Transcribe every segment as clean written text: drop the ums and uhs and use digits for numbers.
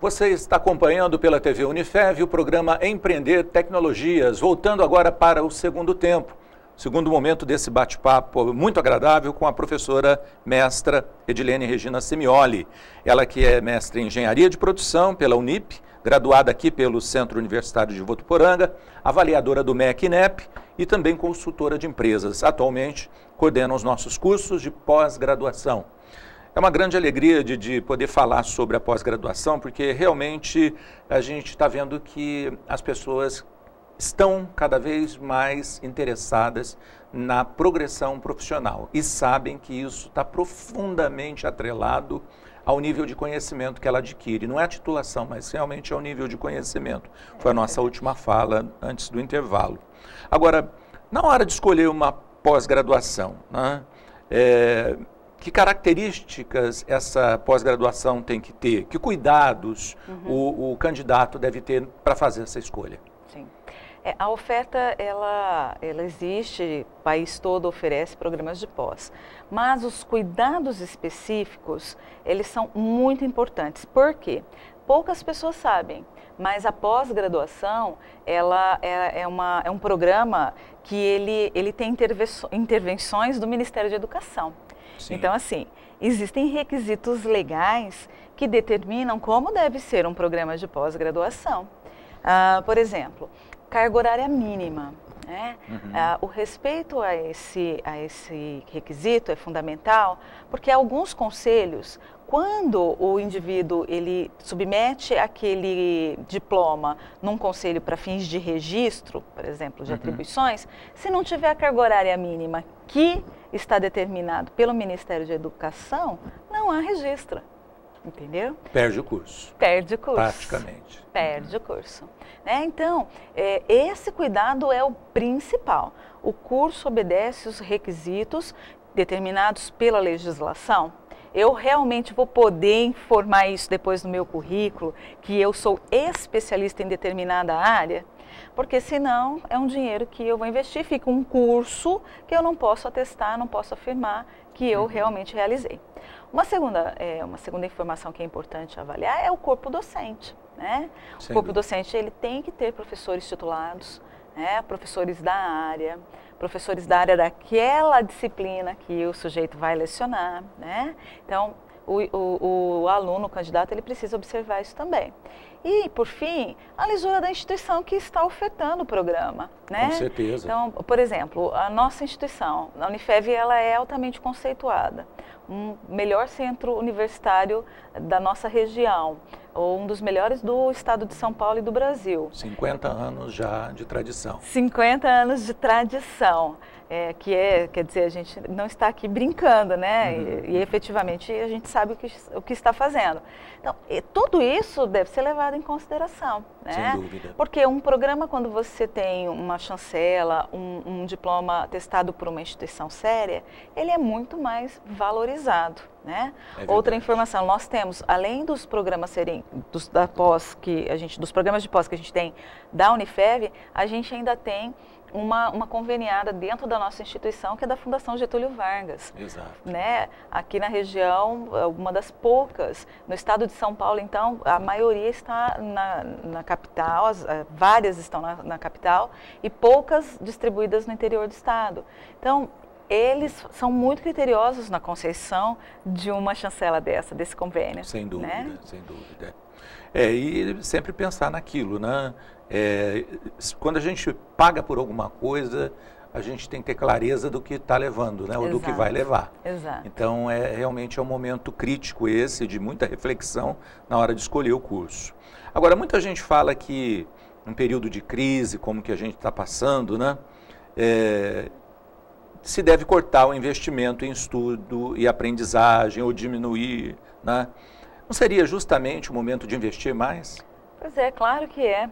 Você está acompanhando pela TV Unifev o programa Empreender Tecnologias, voltando agora para o segundo tempo, segundo momento desse bate-papo muito agradável com a professora mestra Edilene Regina Semioli. Ela que é mestre em Engenharia de Produção pela Unip, graduada aqui pelo Centro Universitário de Votuporanga, avaliadora do MEC-INEP e também consultora de empresas. Atualmente coordena os nossos cursos de pós-graduação. É uma grande alegria de poder falar sobre a pós-graduação, porque realmente a gente está vendo que as pessoas estão cada vez mais interessadas na progressão profissional e sabem que isso está profundamente atrelado ao nível de conhecimento que ela adquire. Não é a titulação, mas realmente é o nível de conhecimento. Foi a nossa última fala antes do intervalo. Agora, na hora de escolher uma pós-graduação, né, que características essa pós-graduação tem que ter? Que cuidados o candidato deve ter para fazer essa escolha? Sim. A oferta, ela existe, o país todo oferece programas de pós, mas os cuidados específicos, eles são muito importantes. Por quê? Poucas pessoas sabem, mas a pós-graduação, ela é um programa que ele tem intervenções do Ministério da Educação. Sim. Então, assim, existem requisitos legais que determinam como deve ser um programa de pós-graduação. Por exemplo, carga horária mínima. Né? O respeito a esse requisito é fundamental, porque alguns conselhos, quando o indivíduo ele submete aquele diploma num conselho para fins de registro, por exemplo, de atribuições, se não tiver a carga horária mínima que está determinado pelo Ministério da Educação, não há registro. Entendeu? Perde o curso. Perde o curso. Praticamente. Perde o curso. Então, esse cuidado é o principal. O curso obedece os requisitos determinados pela legislação. Eu realmente vou poder informar isso depois no meu currículo, que eu sou especialista em determinada área, porque senão é um dinheiro que eu vou investir, fica um curso que eu não posso atestar, não posso afirmar que eu realmente realizei. Uma segunda informação que é importante avaliar é o corpo docente. Né? O corpo docente ele tem que ter professores titulados, né? Professores da área daquela disciplina que o sujeito vai lecionar. Né? Então, o aluno, o candidato, ele precisa observar isso também. E, por fim, a lisura da instituição que está ofertando o programa. Né? Com certeza. Então, por exemplo, a nossa instituição, a Unifev, ela é altamente conceituada. Um melhor centro universitário da nossa região, ou um dos melhores do estado de São Paulo e do Brasil. 50 anos já de tradição. 50 anos de tradição. Quer dizer, a gente não está aqui brincando, né? E efetivamente a gente sabe o que está fazendo. Então, tudo isso deve ser levado em consideração, né? Sem dúvida. Porque um programa, quando você tem uma chancela, um diploma atestado por uma instituição séria, ele é muito mais valorizado, né? Outra informação, nós temos, além dos programas dos programas de pós que a gente tem da Unifev, a gente ainda tem uma conveniada dentro da nossa instituição, que é da Fundação Getúlio Vargas. Exato. Né? Aqui na região, uma das poucas. No estado de São Paulo, então, a maioria está na capital, várias estão na capital e poucas distribuídas no interior do estado. Então, eles são muito criteriosos na concessão de uma chancela desse convênio. Sem dúvida, né? Sem dúvida. E sempre pensar naquilo, né? Quando a gente paga por alguma coisa, a gente tem que ter clareza do que está levando, né? Ou do que vai levar. Exato. Então, realmente é um momento crítico esse, de muita reflexão na hora de escolher o curso. Agora, muita gente fala que, num período de crise, como que a gente está passando, né? Se deve cortar o investimento em estudo e aprendizagem, ou diminuir, né? Não seria justamente o momento de investir mais? Pois é, claro que é.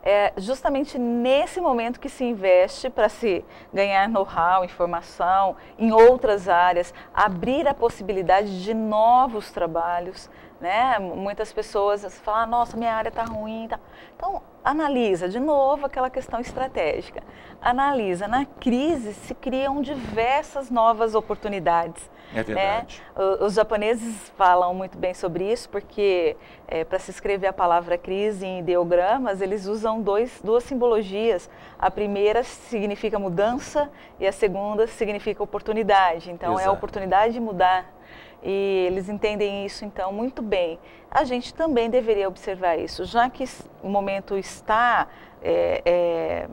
É justamente nesse momento que se investe para se ganhar know-how, informação em outras áreas, abrir a possibilidade de novos trabalhos, né? Muitas pessoas falam, ah, nossa, minha área está ruim. Tá. Então, analisa, de novo, aquela questão estratégica. Analisa, na crise se criam diversas novas oportunidades. É verdade. Né? Os japoneses falam muito bem sobre isso, porque para se escrever a palavra crise em ideogramas, eles usam duas simbologias. A primeira significa mudança e a segunda significa oportunidade. Então, Exato. é a oportunidade de mudar. E eles entendem isso, então, muito bem. A gente também deveria observar isso, já que o momento está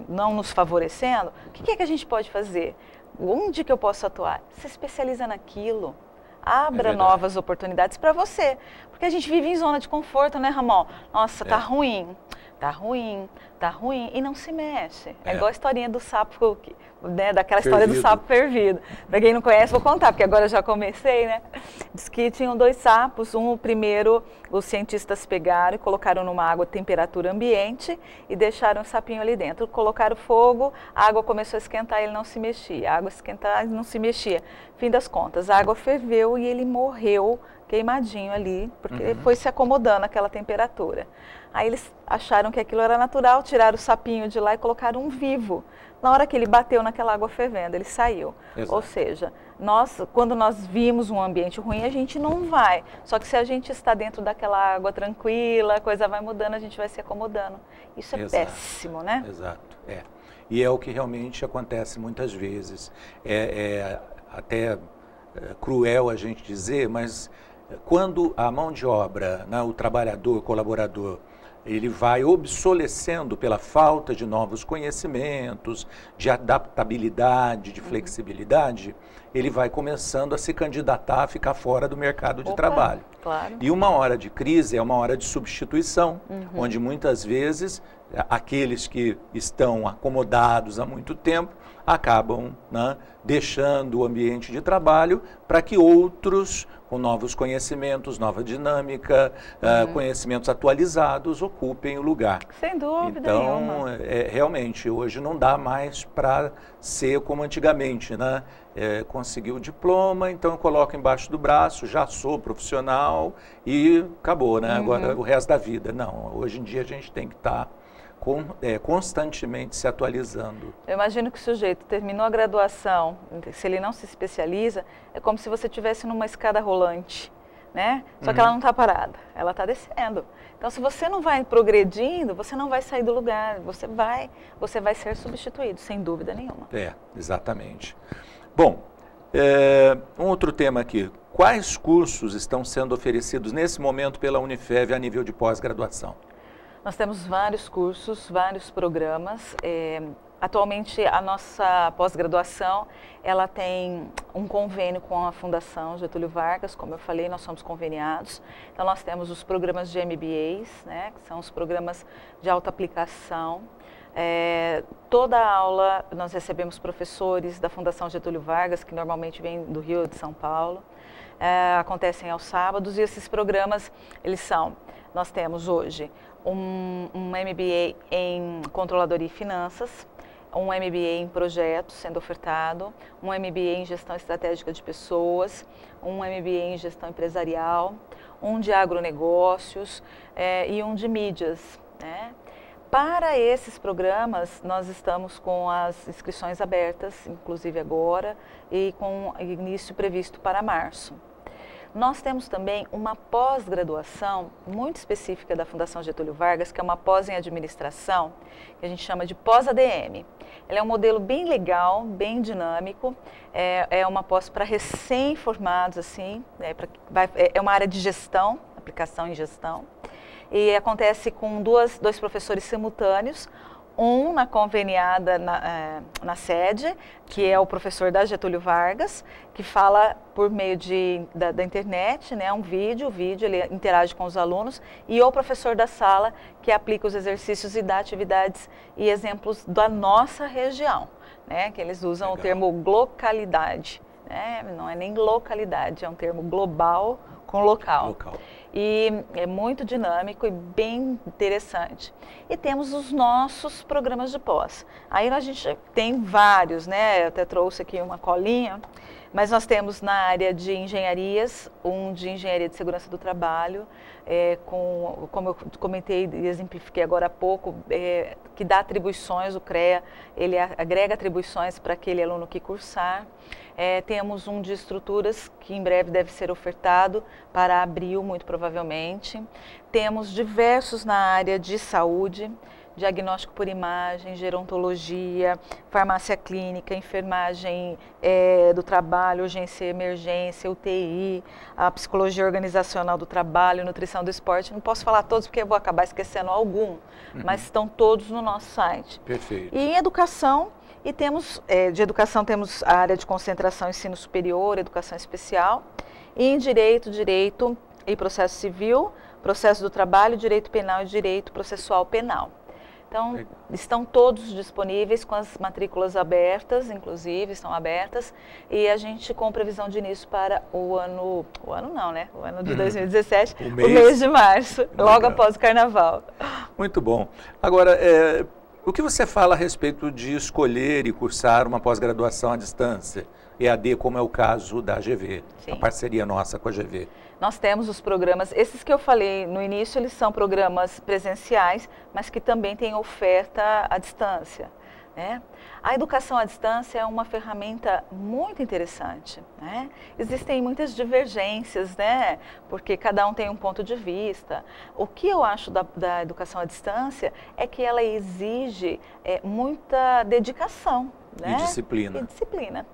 não nos favorecendo, o que é que a gente pode fazer? Onde que eu posso atuar? Se especializa naquilo. Abra novas oportunidades para você. Porque a gente vive em zona de conforto, né, Ramon? Nossa, tá ruim, tá ruim, tá ruim, e não se mexe. É igual a historinha do sapo, né, daquela história do sapo fervido. Para quem não conhece, vou contar, porque agora eu já comecei, né? Diz que tinham 2 sapos. O primeiro, os cientistas pegaram e colocaram numa água temperatura ambiente e deixaram o sapinho ali dentro. Colocaram fogo, a água começou a esquentar e ele não se mexia. A água esquentar e não se mexia. Fim das contas, a água ferveu e ele morreu queimadinho ali, porque foi se acomodando àquela temperatura. Aí eles acharam que aquilo era natural, tiraram o sapinho de lá e colocaram um vivo. Na hora que ele bateu naquela água fervendo, ele saiu. Exato. Ou seja, quando nós vimos um ambiente ruim, a gente não vai. Só que se a gente está dentro daquela água tranquila, a coisa vai mudando, a gente vai se acomodando. Isso é péssimo, né? Exato, E é o que realmente acontece muitas vezes. É até cruel a gente dizer, mas quando a mão de obra, né, o trabalhador, o colaborador, ele vai obsolecendo pela falta de novos conhecimentos, de adaptabilidade, de flexibilidade, ele vai começando a se candidatar a ficar fora do mercado de trabalho. Claro. E uma hora de crise é uma hora de substituição, onde muitas vezes aqueles que estão acomodados há muito tempo acabam, né, deixando o ambiente de trabalho para que outros, com novos conhecimentos, nova dinâmica, conhecimentos atualizados, ocupem o lugar. Sem dúvida nenhuma. Então, realmente, hoje não dá mais para ser como antigamente, né? Consegui o diploma, então eu coloco embaixo do braço, já sou profissional e acabou, né? Agora o resto da vida. Não, hoje em dia a gente tem que estar constantemente se atualizando. Eu imagino que o sujeito terminou a graduação, se ele não se especializa, é como se você estivesse numa escada rolante, né? Só que ela não está parada, ela está descendo. Então, se você não vai progredindo, você não vai sair do lugar, você vai ser substituído, sem dúvida nenhuma. Exatamente. Bom, um outro tema aqui. Quais cursos estão sendo oferecidos nesse momento pela Unifev a nível de pós-graduação? Nós temos vários cursos, vários programas. Atualmente, a nossa pós-graduação, ela tem um convênio com a Fundação Getúlio Vargas, como eu falei, nós somos conveniados. Então, nós temos os programas de MBAs, né, que são os programas de alta aplicação. Toda a aula, nós recebemos professores da Fundação Getúlio Vargas, que normalmente vêm do Rio ou de São Paulo. Acontecem aos sábados e esses programas, nós temos hoje um MBA em Controladoria e Finanças, um MBA em Projetos sendo ofertado, um MBA em Gestão Estratégica de Pessoas, um MBA em Gestão Empresarial, um de Agronegócios e um de Mídias, né? Para esses programas, nós estamos com as inscrições abertas, inclusive agora, e com início previsto para março. Nós temos também uma pós-graduação muito específica da Fundação Getúlio Vargas, que é uma pós em administração, que a gente chama de pós-ADM. Ela é um modelo bem legal, bem dinâmico, é uma pós para recém-formados, assim, é uma área de gestão, aplicação em gestão, e acontece com dois professores simultâneos, um na conveniada na sede, que é o professor da Getúlio Vargas, que fala por meio da internet, né, um vídeo, ele interage com os alunos, e o professor da sala, que aplica os exercícios e dá atividades e exemplos da nossa região, né, que eles usam o termo localidade, né, não é nem localidade, é um termo global com local. E é muito dinâmico e bem interessante. E temos os nossos programas de pós. Aí a gente tem vários, né? Eu até trouxe aqui uma colinha. Mas nós temos na área de engenharias, um de engenharia de segurança do trabalho, como eu comentei e exemplifiquei agora há pouco, que dá atribuições, o CREA, ele agrega atribuições para aquele aluno que cursar. Temos um de estruturas que em breve deve ser ofertado para abril, muito provavelmente. Temos diversos na área de saúde, diagnóstico por imagem, gerontologia, farmácia clínica, enfermagem do trabalho, urgência e emergência, UTI, a psicologia organizacional do trabalho, nutrição do esporte. Não posso falar todos porque eu vou acabar esquecendo algum, mas estão todos no nosso site. Perfeito. E em educação, de educação temos a área de concentração ensino superior, educação especial, e em direito e processo civil, processo do trabalho, direito penal e direito processual penal. Então, estão todos disponíveis com as matrículas abertas, inclusive, estão abertas, e a gente com previsão de início para o ano de 2017, o mês de março, logo após o carnaval. Muito bom. Agora, o que você fala a respeito de escolher e cursar uma pós-graduação à distância, EAD, como é o caso da GV, a parceria nossa com a GV? Nós temos os programas, esses que eu falei no início, eles são programas presenciais, mas que também têm oferta à distância, né? A educação à distância é uma ferramenta muito interessante, né? Existem muitas divergências, né? Porque cada um tem um ponto de vista. O que eu acho da educação à distância é que ela exige muita dedicação, né? E disciplina. E disciplina.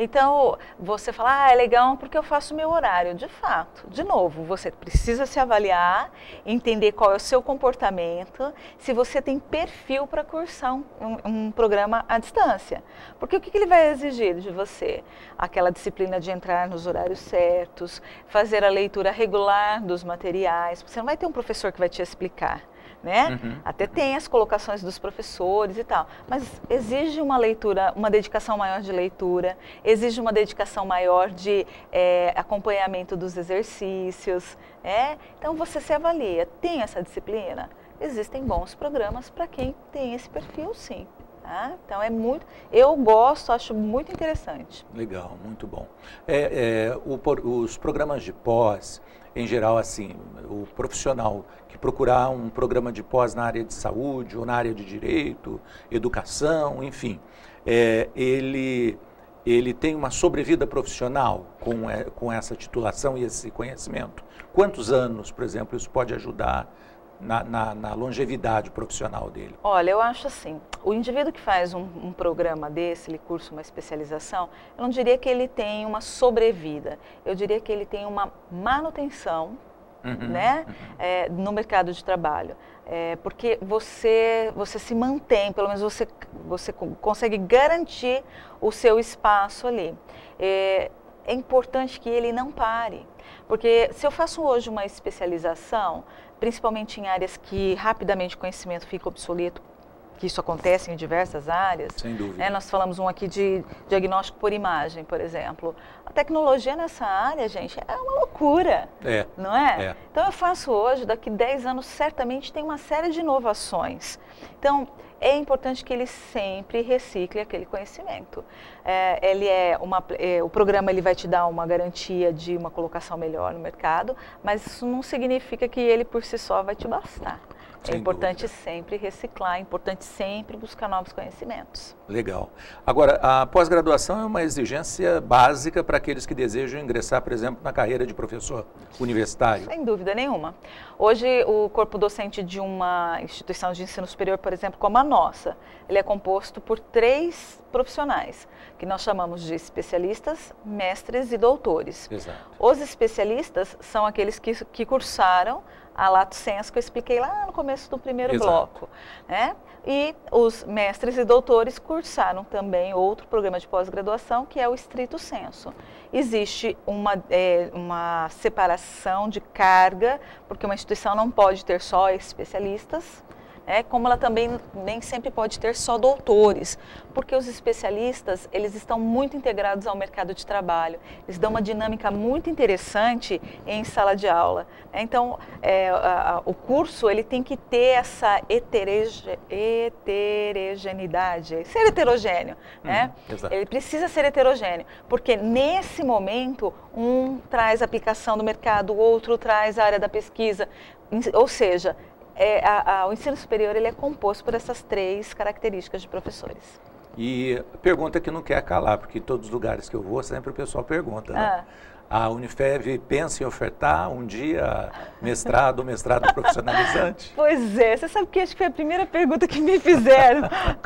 Então, você fala, é legal porque eu faço o meu horário. De fato, de novo, você precisa se avaliar, entender qual é o seu comportamento, se você tem perfil para cursar um programa à distância. Porque o que ele vai exigir de você? Aquela disciplina de entrar nos horários certos, fazer a leitura regular dos materiais. Você não vai ter um professor que vai te explicar, né? Até tem as colocações dos professores e tal, mas exige uma leitura, uma dedicação maior de leitura, exige uma dedicação maior de acompanhamento dos exercícios, Então você se avalia, tem essa disciplina? Existem bons programas para quem tem esse perfil, sim. Então eu gosto, acho muito interessante. Legal, muito bom. Os programas de pós, em geral, assim, o profissional que procurar um programa de pós na área de saúde ou na área de direito, educação, enfim, ele tem uma sobrevida profissional com essa titulação e esse conhecimento? Quantos anos, por exemplo, isso pode ajudar na longevidade profissional dele? Olha, eu acho assim, o indivíduo que faz um programa desse, ele cursa uma especialização, eu não diria que ele tem uma sobrevida, eu diria que ele tem uma manutenção, né, no mercado de trabalho. Porque você se mantém, pelo menos você consegue garantir o seu espaço ali. É importante que ele não pare, porque se eu faço hoje uma especialização, principalmente em áreas que rapidamente o conhecimento fica obsoleto, que isso acontece em diversas áreas. Sem dúvida. Nós falamos aqui de diagnóstico por imagem, por exemplo. A tecnologia nessa área, gente, é uma loucura, não é? Então eu faço hoje, daqui 10 anos certamente tem uma série de inovações. Então é importante que ele sempre recicle aquele conhecimento. O programa ele vai te dar uma garantia de uma colocação melhor no mercado, mas isso não significa que ele por si só vai te bastar. É importante sempre reciclar, é importante sempre buscar novos conhecimentos. Legal. Agora, a pós-graduação é uma exigência básica para aqueles que desejam ingressar, por exemplo, na carreira de professor universitário? Sem dúvida nenhuma. Hoje, o corpo docente de uma instituição de ensino superior, por exemplo, como a nossa, ele é composto por 3 profissionais, que nós chamamos de especialistas, mestres e doutores. Exato. Os especialistas são aqueles que cursaram a lato sensu que eu expliquei lá no começo do primeiro bloco, né? E os mestres e doutores cursaram também outro programa de pós-graduação, que é o estrito sensu. Existe uma separação de carga, porque uma instituição não pode ter só especialistas, como ela também nem sempre pode ter só doutores, porque os especialistas, eles estão muito integrados ao mercado de trabalho, eles dão uma dinâmica muito interessante em sala de aula. Então, o curso, ele tem que ter essa heterogeneidade, ser heterogêneo, né? Ele precisa ser heterogêneo, porque nesse momento, um traz a aplicação do mercado, o outro traz a área da pesquisa, ou seja, o ensino superior ele é composto por essas 3 características de professores. E pergunta que não quer calar, porque em todos os lugares que eu vou, sempre o pessoal pergunta, né? A Unifev pensa em ofertar um dia mestrado profissionalizante? Pois é, você sabe que acho que foi a primeira pergunta que me fizeram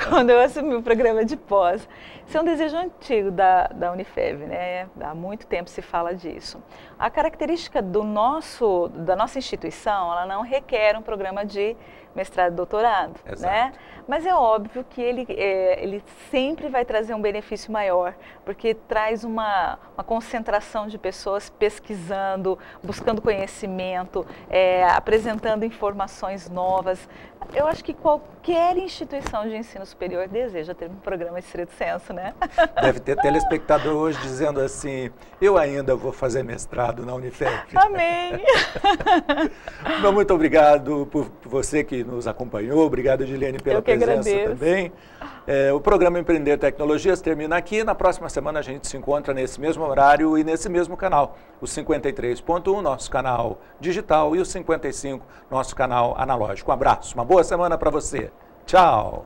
quando eu assumi o programa de pós. Isso é um desejo antigo da Unifev, né? Há muito tempo se fala disso. A característica da nossa instituição, ela não requer um programa de mestrado e doutorado, né? Mas é óbvio que ele sempre vai trazer um benefício maior, porque traz uma concentração de pessoas pesquisando, buscando conhecimento, apresentando informações novas. Eu acho que qualquer instituição de ensino superior deseja ter um programa de estrito senso, né? Deve ter telespectador hoje dizendo assim, eu ainda vou fazer mestrado na Unifev. Amém! Então, muito obrigado por você que nos acompanhou, obrigado, Giliane, pela presença também. O programa Empreender Tecnologias termina aqui. Na próxima semana a gente se encontra nesse mesmo horário e nesse mesmo canal. O 53.1, nosso canal digital, e o 55, nosso canal analógico. Um abraço, uma boa semana para você. Tchau!